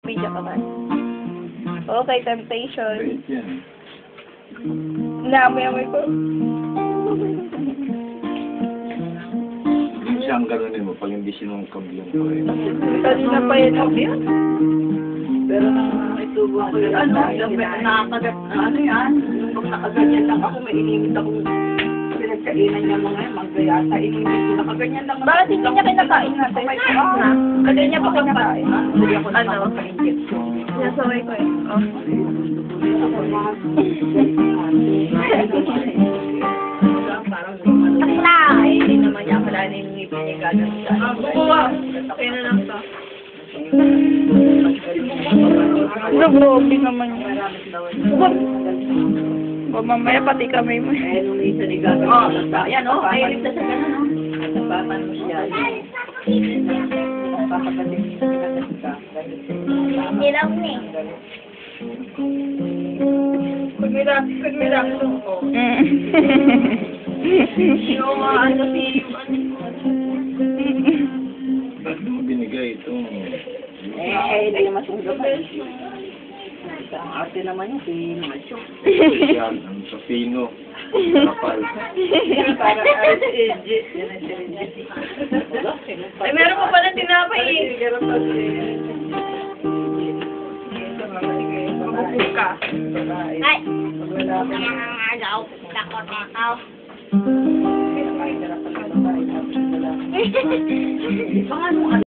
Video ka ba? Okay, temptation. Wait yan. Naamoy-amoy ko. Hindi siyang ganunin mo pag hindi sinungkab yung kuya. Kanina pa yun ako yun. Pero itubo ko yun. Nakakagat na ano yan. Pag nakaganyan lang ako, may inimit akong pinagkainan niya mga yan. Manggayata, inimit ko. Nakaganyan lang. Bakit hindi niya kinakain natin? Lagay niya pa kinakain. Hindi ako nakapag-injection. Sinasaway ko eh. Oh. Ay, hindi naman niya pala na yung ngipin niya gagawin siya. Kaya na lang to. Grabe naman yun. O, mamaya pati kami mo. Eh, nung isa ni gagawin. Ayan o, ay rin sa ganun o. Nagpapan mo siya. Papagaling siya. Nilaw ni. Pagmira ko. Yung ano si... Ba't mo binigay ito? Hindi naman sunggapan. Ang arte naman yun, si Macho. Special, ang Sofino. Kapal. Para RCG. Ay, meron pa pala tinapay eh. Mabubuka ka. Ay! Agaw. Takot akaw. Pang ano